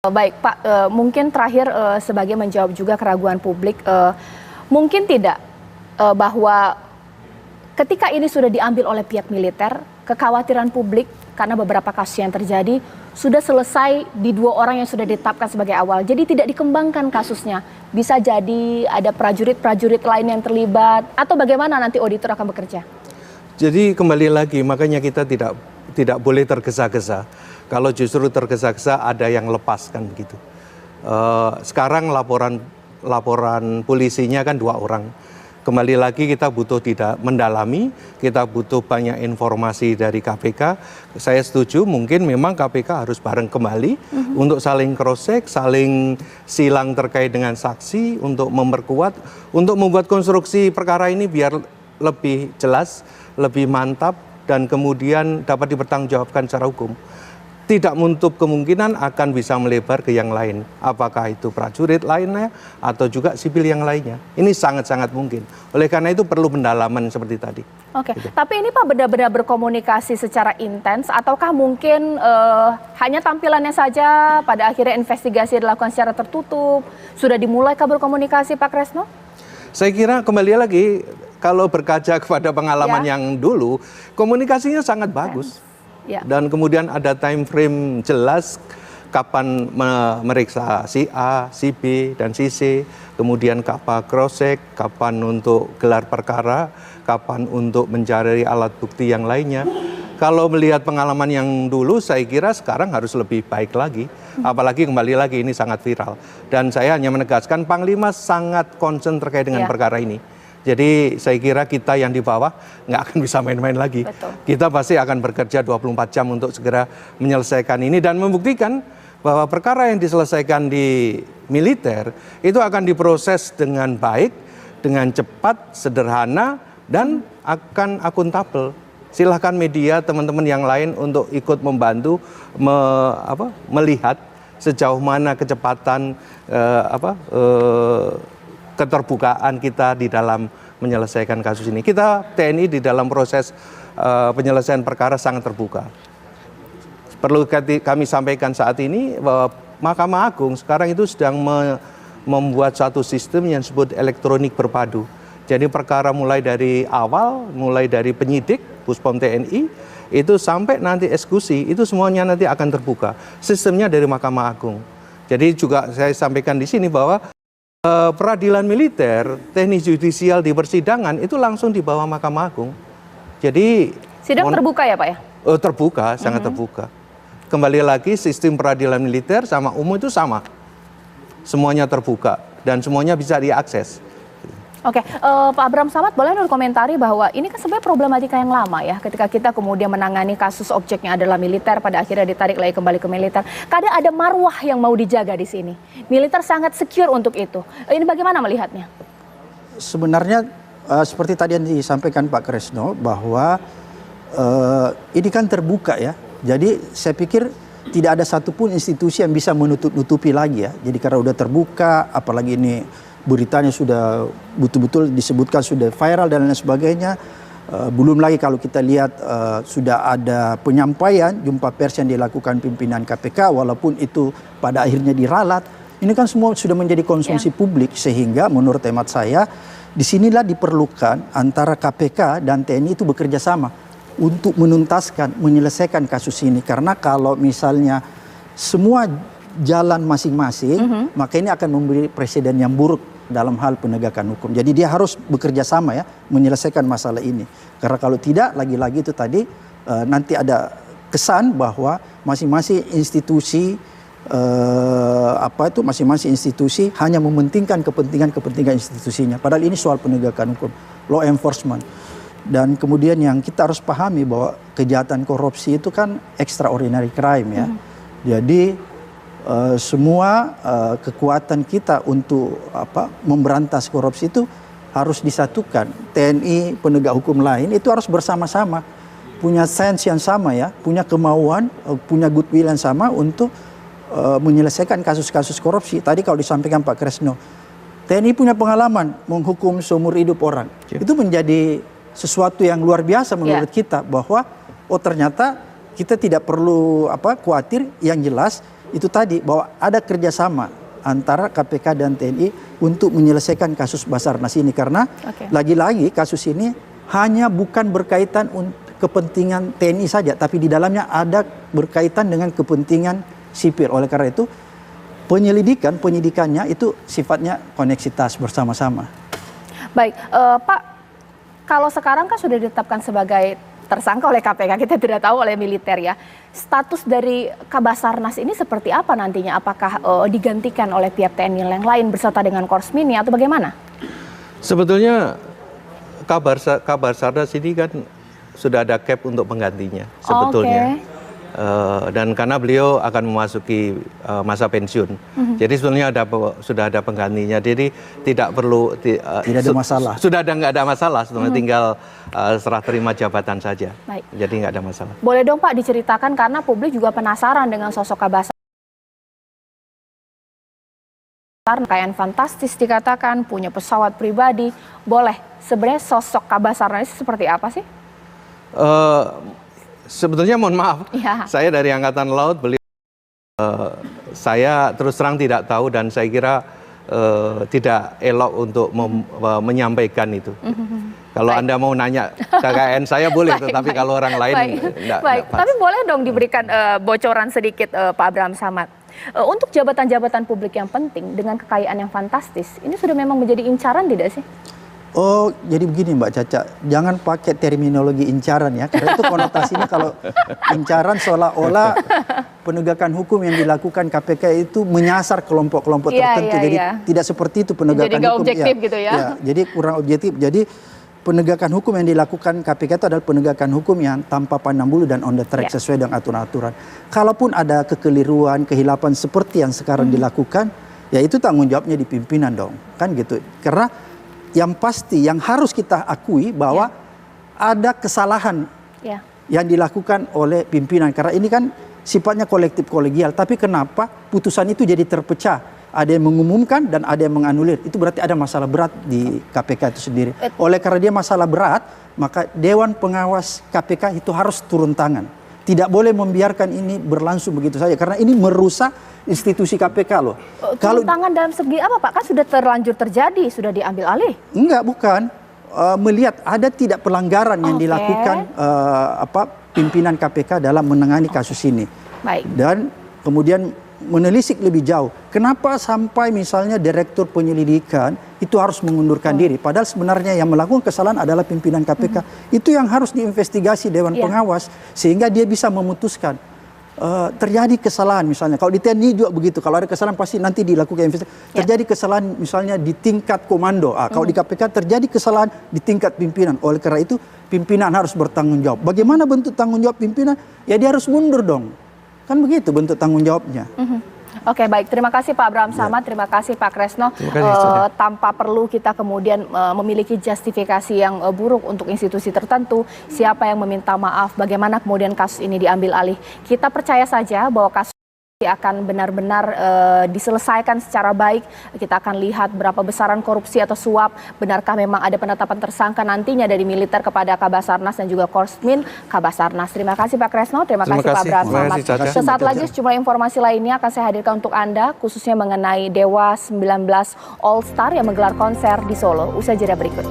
Baik Pak, mungkin terakhir sebagai menjawab juga keraguan publik, mungkin tidak bahwa ketika ini sudah diambil oleh pihak militer, kekhawatiran publik karena beberapa kasus yang terjadi sudah selesai di 2 orang yang sudah ditetapkan sebagai awal. Jadi tidak dikembangkan kasusnya. Bisa jadi ada prajurit-prajurit lain yang terlibat atau bagaimana nanti auditor akan bekerja? Jadi kembali lagi, makanya kita tidak boleh tergesa-gesa. Kalau justru tergesa-gesa ada yang lepaskan begitu. Sekarang laporan polisinya kan 2 orang. Kembali lagi kita butuh tidak mendalami, kita butuh banyak informasi dari KPK. Saya setuju mungkin memang KPK harus bareng kembali untuk saling cross-check, saling silang terkait dengan saksi, untuk memperkuat, untuk membuat konstruksi perkara ini biar lebih jelas, lebih mantap, dan kemudian dapat dipertanggungjawabkan secara hukum. Tidak menutup kemungkinan akan bisa melebar ke yang lain. Apakah itu prajurit lainnya atau juga sipil yang lainnya. Ini sangat-sangat mungkin. Oleh karena itu perlu pendalaman seperti tadi. Oke, tapi ini Pak benar-benar berkomunikasi secara intens ataukah mungkin hanya tampilannya saja pada akhirnya investigasi dilakukan secara tertutup? Sudah dimulai berkomunikasi Pak Kresno? Saya kira kembali lagi kalau berkaca kepada pengalaman yang dulu, komunikasinya sangat bagus. Dan kemudian ada time frame jelas kapan memeriksa si A, si B, dan si C, kemudian kapan cross-check, kapan untuk gelar perkara, kapan untuk mencari alat bukti yang lainnya. Kalau melihat pengalaman yang dulu, saya kira sekarang harus lebih baik lagi. Apalagi kembali lagi ini sangat viral. Dan saya hanya menegaskan Panglima sangat concern terkait dengan perkara ini. Jadi saya kira kita yang di bawah nggak akan bisa main-main lagi. Betul. Kita pasti akan bekerja 24 jam untuk segera menyelesaikan ini dan membuktikan bahwa perkara yang diselesaikan di militer itu akan diproses dengan baik, dengan cepat, sederhana, dan akan akuntabel. Silahkan media, teman-teman yang lain untuk ikut membantu melihat sejauh mana kecepatan keterbukaan kita di dalam menyelesaikan kasus ini. Kita TNI di dalam proses penyelesaian perkara sangat terbuka. Perlu kami sampaikan saat ini bahwa Mahkamah Agung sekarang itu sedang membuat satu sistem yang disebut elektronik berpadu. Jadi perkara mulai dari awal, mulai dari penyidik, Puspom TNI, itu sampai nanti eksekusi, itu semuanya nanti akan terbuka. Sistemnya dari Mahkamah Agung. Jadi juga saya sampaikan di sini bahwa peradilan militer, teknis judisial di persidangan itu langsung di bawah Mahkamah Agung. Jadi sidang terbuka ya Pak ya? Terbuka, sangat terbuka. Kembali lagi sistem peradilan militer sama umum itu sama. Semuanya terbuka dan semuanya bisa diakses. Oke, Pak Abraham Samad boleh komentari bahwa ini kan sebenarnya problematika yang lama ya, ketika kita kemudian menangani kasus objeknya adalah militer, pada akhirnya ditarik lagi kembali ke militer. Kadang ada marwah yang mau dijaga di sini. Militer sangat secure untuk itu. Ini bagaimana melihatnya? Sebenarnya seperti tadi yang disampaikan Pak Kresno bahwa ini kan terbuka ya. Jadi saya pikir tidak ada satupun institusi yang bisa menutup-nutupi lagi ya. Jadi karena udah terbuka, apalagi ini beritanya sudah betul-betul disebutkan sudah viral dan lain sebagainya. Belum lagi kalau kita lihat sudah ada penyampaian jumpa pers yang dilakukan pimpinan KPK walaupun itu pada akhirnya diralat. Ini kan semua sudah menjadi konsumsi publik sehingga menurut hemat saya disinilah diperlukan antara KPK dan TNI itu bekerja sama untuk menuntaskan, menyelesaikan kasus ini. Karena kalau misalnya semua jalan masing-masing, maka ini akan memberi presiden yang buruk dalam hal penegakan hukum. Jadi dia harus bekerja sama ya, menyelesaikan masalah ini. Karena kalau tidak, lagi-lagi itu tadi nanti ada kesan bahwa masing-masing institusi masing-masing institusi hanya mementingkan kepentingan institusinya. Padahal ini soal penegakan hukum, law enforcement. Dan kemudian yang kita harus pahami bahwa kejahatan korupsi itu kan extraordinary crime ya. Jadi semua kekuatan kita untuk memberantas korupsi itu harus disatukan. TNI, penegak hukum lain itu harus bersama-sama, punya sense yang sama ya, punya kemauan, punya goodwill yang sama untuk menyelesaikan kasus-kasus korupsi. Tadi kalau disampaikan Pak Kresno, TNI punya pengalaman menghukum seumur hidup orang. Itu menjadi sesuatu yang luar biasa menurut kita bahwa ternyata kita tidak perlu khawatir, yang jelas itu tadi bahwa ada kerjasama antara KPK dan TNI untuk menyelesaikan kasus Basarnas ini, karena lagi-lagi kasus ini hanya bukan berkaitan kepentingan TNI saja, tapi di dalamnya ada berkaitan dengan kepentingan sipil. Oleh karena itu penyidikannya itu sifatnya koneksitas bersama-sama. Baik, Pak, kalau sekarang kan sudah ditetapkan sebagai tersangka oleh KPK, kita tidak tahu oleh militer ya. Status dari Kabasarnas ini seperti apa nantinya? Apakah digantikan oleh pihak TNI yang lain berserta dengan Korsmin atau bagaimana? Sebetulnya Kabasarnas ini kan sudah ada cap untuk penggantinya sebetulnya. Dan karena beliau akan memasuki masa pensiun, jadi sebenarnya sudah ada penggantinya, jadi tidak perlu tidak ada masalah. Sudah nggak ada masalah, sebenarnya tinggal serah terima jabatan saja. Baik. Jadi nggak ada masalah. Boleh dong Pak diceritakan, karena publik juga penasaran dengan sosok Kabasarnas. Kekayaan fantastis dikatakan, punya pesawat pribadi. Boleh, sebenarnya sosok Kabasarnas seperti apa sih? Sebetulnya mohon maaf, saya dari Angkatan Laut, saya terus terang tidak tahu, dan saya kira tidak elok untuk menyampaikan itu. Kalau Anda mau nanya kekayaan saya boleh, tetapi kalau orang lain enggak. Tapi boleh dong diberikan bocoran sedikit Pak Abraham Samad. Untuk jabatan-jabatan publik yang penting dengan kekayaan yang fantastis, ini sudah memang menjadi incaran tidak sih? Oh, jadi begini Mbak Caca, jangan pakai terminologi incaran ya, karena itu konotasinya kalau incaran seolah-olah penegakan hukum yang dilakukan KPK itu menyasar kelompok-kelompok tertentu. Jadi tidak seperti itu penegakan jadi hukum. Objektif gitu ya. Jadi kurang objektif. Jadi penegakan hukum yang dilakukan KPK itu adalah penegakan hukum yang tanpa pandang bulu dan on the track sesuai dengan aturan-aturan. Kalaupun ada kekeliruan, kehilapan seperti yang sekarang dilakukan, ya itu tanggung jawabnya di pimpinan dong, kan gitu. Karena yang pasti, yang harus kita akui bahwa ada kesalahan yang dilakukan oleh pimpinan. Karena ini kan sifatnya kolektif kolegial. Tapi kenapa putusan itu jadi terpecah? Ada yang mengumumkan dan ada yang menganulir. Itu berarti ada masalah berat di KPK itu sendiri. Oleh karena dia masalah berat, maka Dewan Pengawas KPK itu harus turun tangan. Tidak boleh membiarkan ini berlangsung begitu saja. Karena ini merusak institusi KPK loh. Turun tangan dalam segi apa Pak? Kan sudah terlanjur terjadi, sudah diambil alih. Enggak, bukan. Melihat ada tidak pelanggaran yang dilakukan pimpinan KPK dalam menangani kasus ini. Baik. Dan kemudian menelisik lebih jauh. Kenapa sampai misalnya direktur penyelidikan itu harus mengundurkan diri? Padahal sebenarnya yang melakukan kesalahan adalah pimpinan KPK. Itu yang harus diinvestigasi Dewan Pengawas sehingga dia bisa memutuskan. Terjadi kesalahan misalnya. Kalau di TNI juga begitu. Kalau ada kesalahan pasti nanti dilakukan investigasi. Terjadi kesalahan misalnya di tingkat komando. Kalau di KPK terjadi kesalahan di tingkat pimpinan. Oleh karena itu pimpinan harus bertanggung jawab. Bagaimana bentuk tanggung jawab pimpinan? Ya dia harus mundur dong. Kan begitu bentuk tanggung jawabnya. Oke, baik. Terima kasih Pak Abraham Samad, terima kasih Pak Kresno. Tanpa perlu kita kemudian memiliki justifikasi yang buruk untuk institusi tertentu, siapa yang meminta maaf, bagaimana kemudian kasus ini diambil alih. Kita percaya saja bahwa kasus akan benar-benar diselesaikan secara baik. Kita akan lihat berapa besaran korupsi atau suap, benarkah memang ada penetapan tersangka nantinya dari militer kepada Kabasarnas dan juga Korsmin Kabasarnas. Terima kasih Pak Kresno, terima kasih Pak Abraham Samad. Sesaat lagi sejumlah informasi lainnya akan saya hadirkan untuk Anda, khususnya mengenai Dewa 19 All Star yang menggelar konser di Solo. Usai jeda berikut.